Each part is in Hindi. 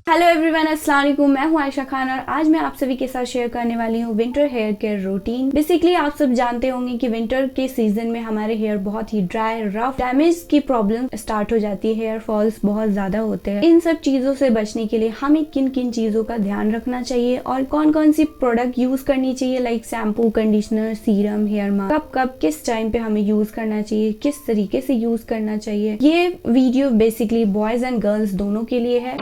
हेलो एवरीवन, अस्सलाम वालेकुम। मैं हूं आयशा खान और आज मैं आप सभी के साथ शेयर करने वाली हूं winter hair care routine. Basically आप सब जानते होंगे कि विंटर के सीजन में हमारे हेयर बहुत ही ड्राई, रफ, डैमेज की प्रॉब्लम स्टार्ट हो जाती है। हेयर फॉल्स बहुत ज्यादा होते हैं। इन सब चीजों से बचने के लिए हमें किन किन चीजों का ध्यान रखना चाहिए और कौन कौन सी प्रोडक्ट यूज करनी चाहिए, like shampoo, conditioner, serum, hair mask, कब किस टाइम पे हमें यूज करना चाहिए, किस तरीके से यूज करना चाहिए। ये video basically boys and girls दोनों के लिए है।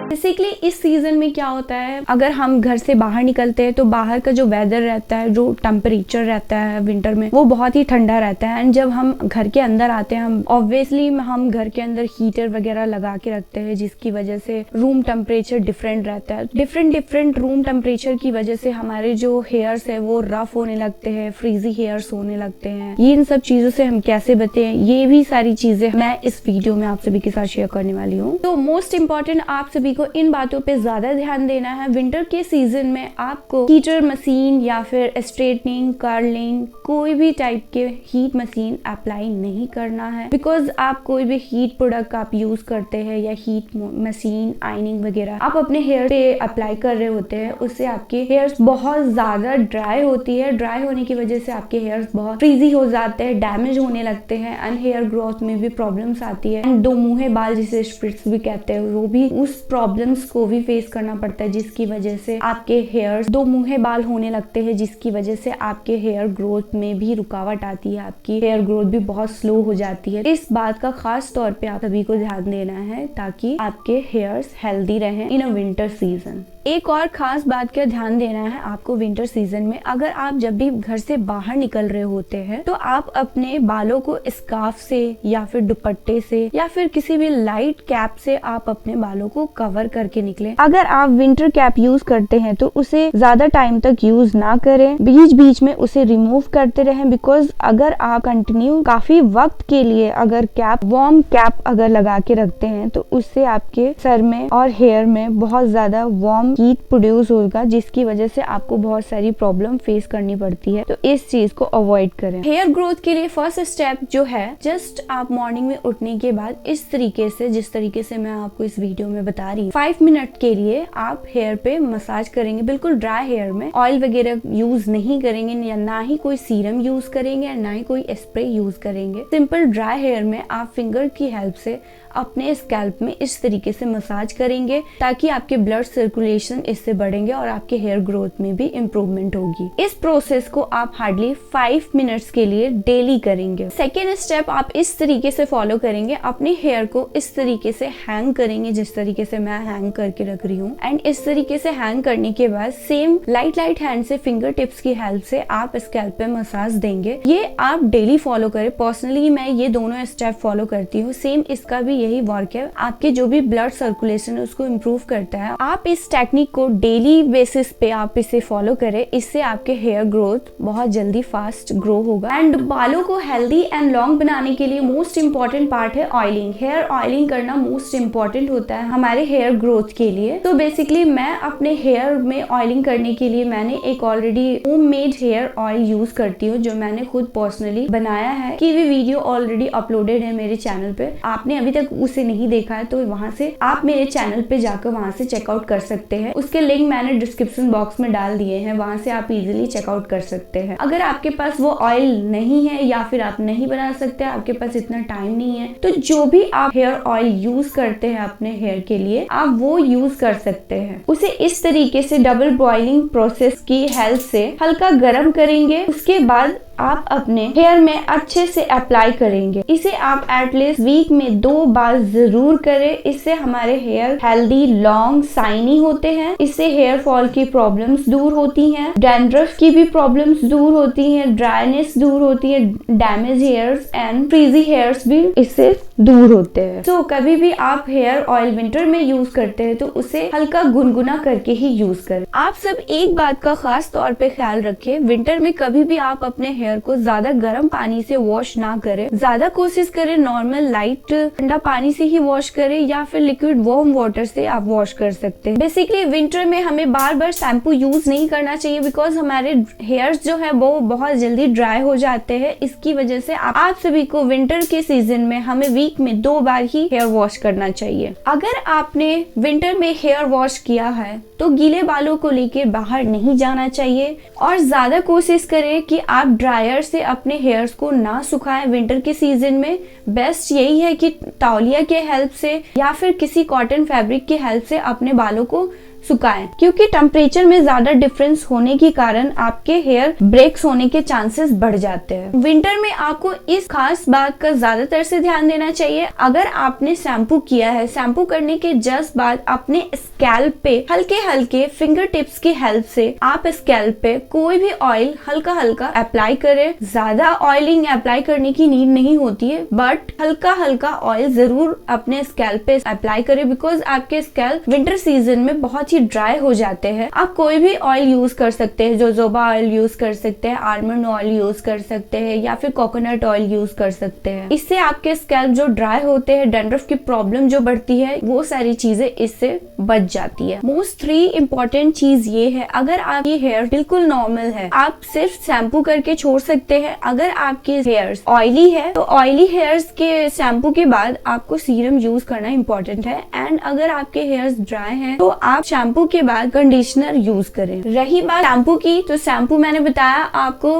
बेसिकली इस सीजन में क्या होता है, अगर हम घर से बाहर निकलते हैं तो बाहर का जो वेदर रहता है, जो टेम्परेचर रहता है विंटर में, वो बहुत ही ठंडा रहता है। एंड जब हम घर के अंदर आते हैं, हम ऑब्वियसली हम घर के अंदर हीटर वगैरह लगा के रखते हैं, जिसकी वजह से रूम टेम्परेचर डिफरेंट रहता है। डिफरेंट रूम टेम्परेचर की वजह से हमारे जो हेयर्स है वो रफ होने लगते हैं, फ्रीजी हेयर्स होने लगते हैं। ये इन सब चीजों से हम कैसे बचें, ये भी सारी चीजें मैं इस वीडियो में आप सभी के साथ शेयर करने वाली हूँ। तो मोस्ट इम्पोर्टेंट, आप सभी को इन बातों पे ज्यादा ध्यान देना है। विंटर के सीजन में आपको हीटर मशीन या फिर स्ट्रेटनिंग, कर्लिंग, कोई भी टाइप के हीट मशीन अप्लाई नहीं करना है। बिकॉज आप कोई भी हीट प्रोडक्ट आप यूज करते हैं या हीट मशीन, आयनिंग वगैरह आप अपने हेयर पे अप्लाई कर रहे होते हैं, उससे आपके हेयर्स बहुत ज्यादा ड्राई होती है। ड्राई होने की वजह से आपके हेयर्स बहुत फ्रीजी हो जाते हैं, डैमेज होने लगते हैं एंड हेयर ग्रोथ में भी प्रॉब्लम्स आती है। एंड दो मुंहे बाल, जिसे स्प्लिट्स भी कहते हैं, वो भी उस प्रॉब्लम्स को भी फेस करना पड़ता है, जिसकी वजह से आपके हेयर्स दो मुंहे बाल होने लगते हैं, जिसकी वजह से आपके हेयर ग्रोथ में भी रुकावट आती है, आपकी हेयर ग्रोथ भी बहुत स्लो हो जाती है। इस बात का खास तौर पे आप सभी को ध्यान देना है ताकि आपके हेयर्स हेल्दी रहें इन अ विंटर सीजन। एक और खास बात का ध्यान देना है आपको विंटर सीजन में, अगर आप जब भी घर से बाहर निकल रहे होते हैं तो आप अपने बालों को स्कार्फ से या फिर दुपट्टे से या फिर किसी भी लाइट कैप से आप अपने बालों को कवर करके निकले। अगर आप विंटर कैप यूज करते हैं तो उसे ज्यादा टाइम तक यूज ना करें, बीच बीच में उसे रिमूव करते रहें। बिकॉज अगर आप कंटिन्यू काफी वक्त के लिए अगर वार्म कैप अगर लगा के रखते हैं तो उससे आपके सर में और हेयर में बहुत ज्यादा वार्म हीट प्रोड्यूस होगा, जिसकी वजह से आपको बहुत सारी प्रॉब्लम फेस करनी पड़ती है। तो इस चीज को अवॉइड करें। हेयर ग्रोथ के लिए फर्स्ट स्टेप जो है, जस्ट आप मॉर्निंग में उठने के बाद इस तरीके से, जिस तरीके से मैं आपको इस वीडियो में बता रही हूँ, 5 मिनट के लिए आप हेयर पे मसाज करेंगे। बिल्कुल ड्राई हेयर में ऑयल वगैरह यूज नहीं करेंगे, या ना ही कोई सीरम यूज करेंगे, ना ही कोई स्प्रे यूज करेंगे। सिंपल ड्राई हेयर में आप फिंगर की हेल्प से अपने स्कैल्प में इस तरीके से मसाज करेंगे ताकि आपके ब्लड सर्कुलेशन इससे बढ़ेंगे और आपके हेयर ग्रोथ में भी इम्प्रूवमेंट होगी। इस प्रोसेस को आप हार्डली 5 मिनट्स के लिए डेली करेंगे। सेकेंड स्टेप आप इस तरीके से फॉलो करेंगे, अपने हेयर को इस तरीके से हैंग करेंगे, जिस तरीके से मैं हैंग करके रख रही हूँ। एंड इस तरीके से हैंग करने के बाद सेम लाइट हैंड से फिंगर टिप्स की हेल्प से आप स्कैल्प पे मसाज देंगे। ये आप डेली फॉलो करें। पर्सनली मैं ये दोनों स्टेप फॉलो करती हूँ। सेम इसका भी यही वर्क है, आपके जो भी ब्लड सर्कुलेशन है उसको इम्प्रूव करता है। आप इस टेक्निक को डेली बेसिस पे आप इसे फॉलो करें, इससे आपके हेयर ग्रोथ बहुत जल्दी फास्ट ग्रो होगा। एंड बालों को हेल्दी एंड लॉन्ग बनाने के लिए मोस्ट इम्पोर्टेंट पार्ट है ऑयलिंग। हेयर ऑयलिंग करना मोस्ट इम्पोर्टेंट होता है हमारे हेयर ग्रोथ के लिए। तो बेसिकली मैं अपने हेयर में ऑयलिंग करने के लिए मैंने एक already homemade hair oil use करती हूँ, जो मैंने खुद पर्सनली बनाया है, कि भी वीडियो ऑलरेडी अपलोडेड है मेरे चैनल पे। आपने अभी तक उसे नहीं देखा है तो वहां से आप मेरे चैनल पे जाकर वहां से चेकआउट कर सकते हैं। उसके लिंक मैंने डिस्क्रिप्शन बॉक्स में डाल दिए हैं, वहां से आप इजीली चेकआउट कर सकते हैं। अगर आपके पास वो ऑयल नहीं है या फिर आप नहीं बना सकते, आपके पास इतना टाइम नहीं है, तो जो भी आप हेयर ऑयल यूज करते हैं अपने हेयर के लिए, आप वो यूज कर सकते हैं। उसे इस तरीके से डबल बॉइलिंग प्रोसेस की हेल्प से हल्का गर्म करेंगे। उसके बाद आप अपने हेयर में अच्छे से अप्लाई करेंगे। इसे आप एटलीस्ट वीक में 2 बार जरूर करें। इससे हमारे हेयर हेल्दी, लॉन्ग, शाइनी होते हैं। इससे हेयर फॉल की प्रॉब्लम्स दूर होती हैं, डैंड्रफ की भी प्रॉब्लम्स दूर होती हैं, ड्राइनेस दूर होती है, damage hairs and frizzy hairs भी इससे दूर होते हैं। तो कभी भी आप हेयर ऑयल विंटर में यूज करते हैं तो उसे हल्का गुनगुना करके ही यूज करें। आप सब एक बात का खास तौर पे ख्याल रखें, विंटर में कभी भी आप अपने हेयर को ज्यादा गर्म पानी से वॉश ना करें। ज्यादा कोशिश करें नॉर्मल लाइट ठंडा पानी से ही वॉश करें या फिर लिक्विड वार्म वाटर से आप वॉश कर सकते हैं। बेसिकली विंटर में हमें बार बार शैम्पू यूज नहीं करना चाहिए बिकॉज हमारे हेयर्स जो है वो बहुत जल्दी ड्राई हो जाते हैं। इसकी वजह से आप सभी को विंटर के सीजन में हमें वीक में 2 बार ही हेयर वॉश करना चाहिए। अगर आपने विंटर में हेयर वॉश किया है तो गीले बालों को लेकर बाहर नहीं जाना चाहिए और ज्यादा कोशिश करें कि आप ड्रायर से अपने हेयर्स को ना सुखाएं। विंटर के सीजन में बेस्ट यही है कि तौलिया के हेल्प से या फिर किसी कॉटन फैब्रिक की हेल्प से अपने बालों को सुखाएं, क्योंकि टेम्परेचर में ज्यादा डिफरेंस होने के कारण आपके हेयर ब्रेक्स होने के चांसेस बढ़ जाते हैं। विंटर में आपको इस खास बात का ज्यादातर से ध्यान देना चाहिए। अगर आपने शैम्पू किया है, शैम्पू करने के जस्ट बाद अपने स्कैल्प पे हल्के हल्के फिंगर टिप्स की हेल्प से आप स्कैल्प पे कोई भी ऑयल हल्का हल्का अप्लाई करें। ज्यादा ऑयलिंग अप्लाई करने की नीड नहीं होती है, बट हल्का हल्का ऑयल जरूर अपने स्कैल्प पे अप्लाई करें बिकॉज आपके स्कैल्प विंटर सीजन में बहुत ड्राई हो जाते हैं। आप कोई भी ऑयल यूज कर सकते हैं, जोजोबा ऑयल यूज कर सकते हैं, आलमंड ऑयल यूज कर सकते हैं या फिर कोकोनट ऑयल यूज कर सकते हैं। इससे आपके स्कैल्प जो ड्राई होते हैं, डैंड्रफ की प्रॉब्लम जो बढ़ती है, वो सारी चीजें इससे बच जाती है। मोस्ट 3 इम्पोर्टेंट चीज ये है, अगर आपकी हेयर बिल्कुल नॉर्मल है आप सिर्फ शैम्पू करके छोड़ सकते हैं। अगर आपके हेयर्स ऑयली है तो ऑयली हेयर्स के शैम्पू के बाद आपको सीरम यूज करना इम्पोर्टेंट है। एंड अगर आपके हेयर्स ड्राई है तो आप शैम्पू के बाद कंडीशनर यूज करें। रही बात शैम्पू की, तो शैम्पू मैंने बताया आपको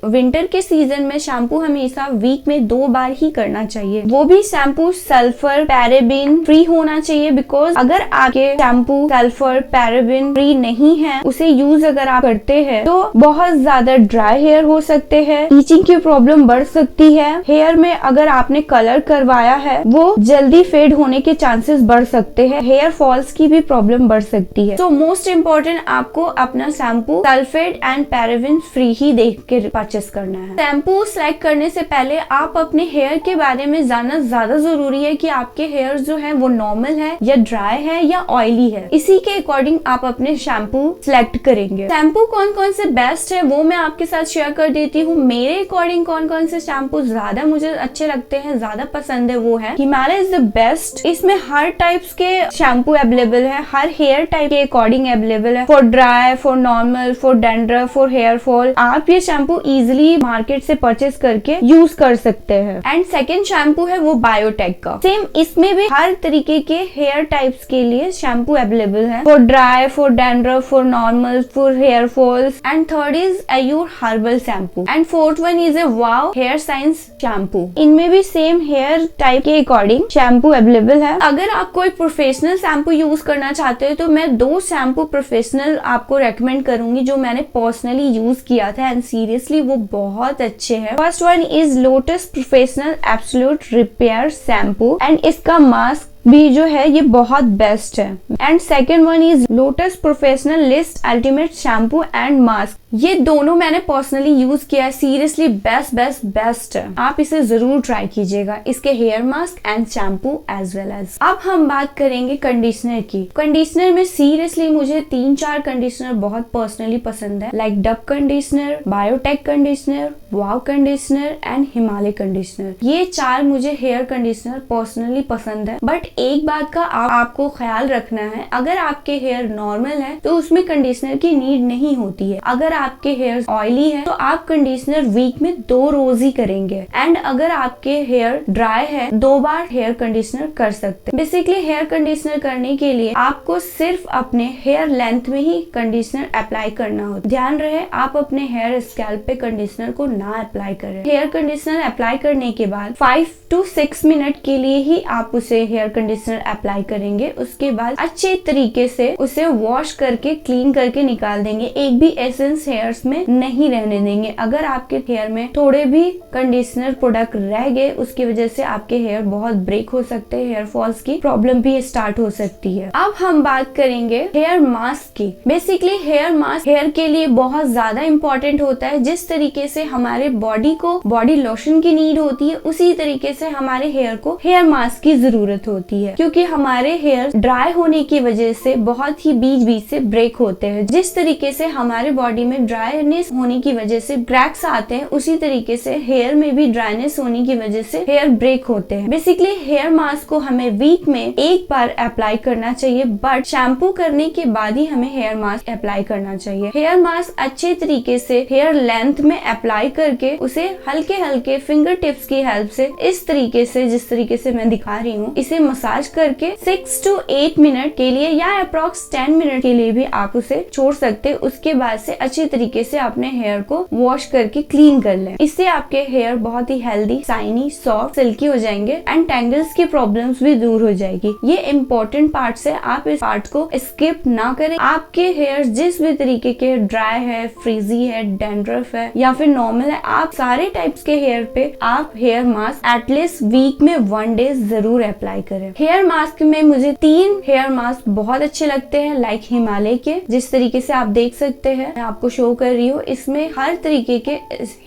विंटर के सीजन में शैम्पू हमेशा वीक में 2 बार ही करना चाहिए। वो भी शैम्पू सल्फर पैराबेन फ्री होना चाहिए बिकॉज अगर आपके शैम्पू सल्फर पैराबेन फ्री नहीं है, उसे यूज अगर आप करते हैं तो बहुत ज्यादा ड्राई हेयर हो सकते हैं, टीचिंग की प्रॉब्लम बढ़ सकती है। हेयर में अगर आपने कलर करवाया है वो जल्दी फेड होने के चांसेस बढ़ सकते हैं, हेयर फॉल्स की भी प्रॉब्लम बढ़ सकती है। तो मोस्ट इम्पोर्टेंट आपको अपना shampoo sulphate and paraben free ही देख के परचेस करना है। शैम्पू सेलेक्ट करने से पहले आप अपने हेयर के बारे में जानना ज्यादा जरूरी है कि आपके हेयर जो है वो नॉर्मल है या ड्राई है या ऑयली है। इसी के अकॉर्डिंग आप अपने शैम्पू सिलेक्ट करेंगे। शैम्पू कौन कौन से बेस्ट है वो मैं आपके साथ शेयर कर देती हूँ। मेरे अकॉर्डिंग कौन कौन से शैम्पू ज्यादा मुझे अच्छे लगते हैं, ज्यादा पसंद है, वो है हिमालय इज द बेस्ट। इसमें हर टाइप्स के शैम्पू अवेलेबल है, हर हेयर टाइप के अकॉर्डिंग अवेलेबल है, for dry, for normal, for dandruff, for hair fall. आप ये शैम्पू इजिली मार्केट से परचेस करके यूज कर सकते हैं। एंड सेकेंड शैम्पू है वो बायोटेक का। सेम इसमें भी हर तरीके के हेयर टाइप्स के लिए शैम्पू अवेलेबल है, for dry, for dandruff, for normal, for hair falls. And third is Ayur herbal shampoo and fourth one is a वाव हेयर साइंस शैम्पू। इनमें भी सेम हेयर टाइप के अकॉर्डिंग शैम्पू अवेलेबल है। अगर आप कोई प्रोफेशनल शैम्पू यूज करना चाहते हैं तो मैं 2 शैम्पू प्रोफेशनल आपको रेकमेंड करूंगी जो मैंने पर्सनली यूज किया था एंड सीरियसली वो बहुत अच्छे हैं। First one is lotus professional absolute repair shampoo and इसका मास्क भी जो है ये बहुत बेस्ट है। And second one is lotus professional list ultimate shampoo and mask. ये दोनों मैंने पर्सनली यूज किया है, सीरियसली बेस्ट है। आप इसे जरूर ट्राई कीजिएगा, इसके hair mask and shampoo as well as. अब हम बात करेंगे कंडीशनर की। कंडीशनर में सीरियसली मुझे 3-4 कंडीशनर बहुत पर्सनली पसंद है, like dub conditioner, biotech conditioner, wow conditioner and Himalaya conditioner. ये 4 मुझे हेयर कंडीशनर पर्सनली पसंद है। बट एक बात का आपको ख्याल रखना है, अगर आपके हेयर नॉर्मल है तो उसमें कंडीशनर की नीड नहीं होती है। अगर आपके हेयर ऑयली है तो आप कंडीशनर वीक में 2 रोज ही करेंगे। एंड अगर आपके हेयर ड्राई है 2 बार हेयर कंडीशनर कर सकते हैं। बेसिकली हेयर कंडीशनर करने के लिए आपको सिर्फ अपने हेयर लेंथ में ही कंडीशनर अप्लाई करना होता है। ध्यान रहे आप अपने हेयर स्कैल्प पे कंडीशनर को ना अप्लाई करें। हेयर कंडीशनर अप्लाई करने के बाद 5 to 6 मिनट के लिए ही आप उसे हेयर कंडीशनर अप्लाई करेंगे, उसके बाद अच्छे तरीके से उसे वॉश करके क्लीन करके निकाल देंगे। एक भी एसेंस हेयर्स में नहीं रहने देंगे। अगर आपके हेयर में थोड़े भी कंडीशनर प्रोडक्ट रह गए, उसकी वजह से आपके हेयर बहुत ब्रेक हो सकते हैं, हेयर फॉल्स की प्रॉब्लम भी स्टार्ट हो सकती है। अब हम बात करेंगे हेयर मास्क की। बेसिकली हेयर मास्क हेयर के लिए बहुत ज्यादा इंपॉर्टेंट होता है। जिस तरीके से हमारे बॉडी को बॉडी लोशन की नीड होती है, उसी तरीके से हमारे हेयर को हेयर मास्क की जरूरत होती है, क्योंकि हमारे हेयर ड्राई होने की वजह से बहुत ही बीच बीच से ब्रेक होते हैं। जिस तरीके से हमारे बॉडी में ड्राईनेस होने की वजह से क्रैक्स आते हैं, उसी तरीके से हेयर में भी ड्राईनेस होने की वजह से हेयर ब्रेक होते हैं। बेसिकली हेयर मास्क को हमें वीक में एक बार अप्लाई करना चाहिए, बट शैम्पू करने के बाद ही हमें हेयर मास्क अप्लाई करना चाहिए। हेयर मास्क अच्छे तरीके से हेयर लेंथ में अप्लाई करके उसे हल्के हल्के फिंगर टिप्स की हेल्प से इस तरीके से, जिस तरीके से मैं दिखा रही हूँ, इसे मसाज करके 6 to 8 मिनट के लिए या अप्रोक्स 10 मिनट के लिए भी आप उसे छोड़ सकते हैं। उसके बाद से अच्छे तरीके से अपने हेयर को वॉश करके क्लीन कर लें। इससे आपके हेयर बहुत ही हेल्दी, शाइनी, सॉफ्ट, सिल्की हो जाएंगे एंड टैंगल्स की प्रॉब्लम्स भी दूर हो जाएगी। ये इम्पोर्टेंट पार्ट है, आप इस पार्ट को स्किप ना करें। आपके हेयर जिस भी तरीके के, ड्राई है, फ्रीजी है, डैंड्रफ है या फिर नॉर्मल है, आप सारे टाइप्स के हेयर पे आप हेयर मास्क एटलीस्ट वीक में 1 डे जरूर अप्लाई करें। हेयर मास्क में मुझे 3 हेयर मास्क बहुत अच्छे लगते हैं, लाइक हिमालय के, जिस तरीके से आप देख सकते हैं, मैं आपको शो कर रही हूँ। इसमें हर तरीके के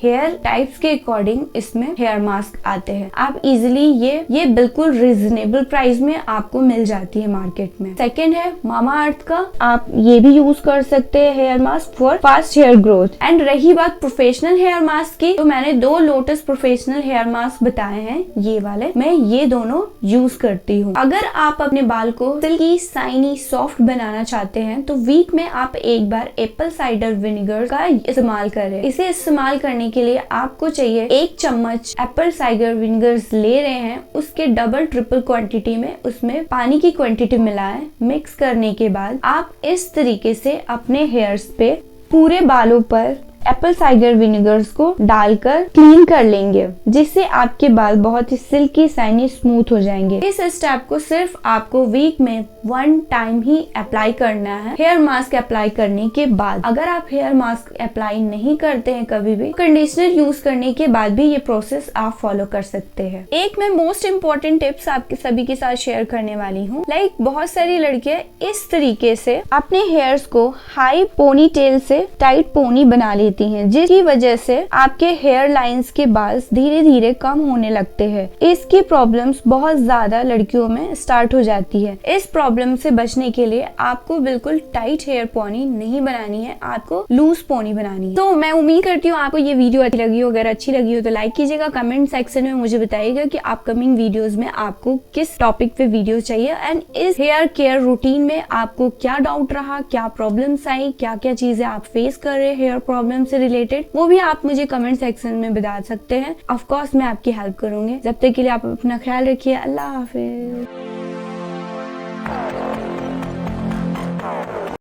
हेयर टाइप्स के अकॉर्डिंग इसमें हेयर मास्क आते हैं। आप इजिली ये बिल्कुल रिजनेबल प्राइस में आपको मिल जाती है मार्केट में। सेकेंड है मामा अर्थ का, आप ये भी यूज कर सकते हैं hair mask for fast hair growth. And रही बात प्रोफेशनल हेयर मास्क की, तो मैंने 2 लोटस प्रोफेशनल हेयर मास्क बताए हैं, ये वाले मैं ये दोनों यूज करती हूँ। अगर आप अपने बाल को सिल्की, शाइनी, सॉफ्ट बनाना चाहते हैं तो वीक में आप एक बार एप्पल साइडर विनेगर का इस्तेमाल करें। इसे इस्तेमाल करने के लिए आपको चाहिए 1 चम्मच एप्पल साइडर विनेगर ले रहे हैं, उसके डबल ट्रिपल क्वांटिटी में उसमें पानी की क्वांटिटी मिलाएं। मिक्स करने के बाद आप इस तरीके से अपने हेयर्स पे पूरे बालों पर एप्पल साइडर विनेगर को डालकर क्लीन कर लेंगे, जिससे आपके बाल बहुत ही सिल्की, शाइनी, स्मूथ हो जाएंगे। इस स्टेप को सिर्फ आपको वीक में 1 टाइम ही अप्लाई करना है हेयर मास्क अप्लाई करने के बाद। अगर आप हेयर मास्क अप्लाई नहीं करते हैं कभी भी, कंडीशनर यूज करने के बाद भी ये प्रोसेस आप फॉलो कर सकते हैं। एक मैं मोस्ट इम्पोर्टेंट टिप्स आपके सभी के साथ शेयर करने वाली हूँ। लाइक बहुत सारी लड़कियां इस तरीके से अपने हेयर्स को हाई पोनी टेल से टाइट पोनी बना लेती हैं, जिसकी वजह से आपके हेयर लाइंस के बाल धीरे धीरे कम होने लगते हैं। इसकी प्रॉब्लम्स बहुत ज्यादा लड़कियों में स्टार्ट हो जाती है। इस प्रॉब्लम से बचने के लिए आपको बिल्कुल टाइट हेयर पोनी नहीं बनानी है, आपको लूज पोनी बनानी है। तो मैं उम्मीद करती हूँ आपको ये वीडियो अच्छी लगी हो। अगर अच्छी लगी हो तो लाइक कीजिएगा, कमेंट सेक्शन में मुझे बताइएगा कि अपकमिंग वीडियोस में आपको किस टॉपिक पे वीडियो चाहिए एंड इस हेयर केयर रूटीन में आपको क्या डाउट रहा, क्या प्रॉब्लम्स आई, क्या क्या चीजें आप फेस कर रहे हैं हेयर प्रॉब्लम से रिलेटेड, वो भी आप मुझे कमेंट सेक्शन में बता सकते हैं। ऑफ कोर्स मैं आपकी हेल्प करूंगी। जब तक के लिए आप अपना ख्याल रखिए। अल्लाह हाफिज।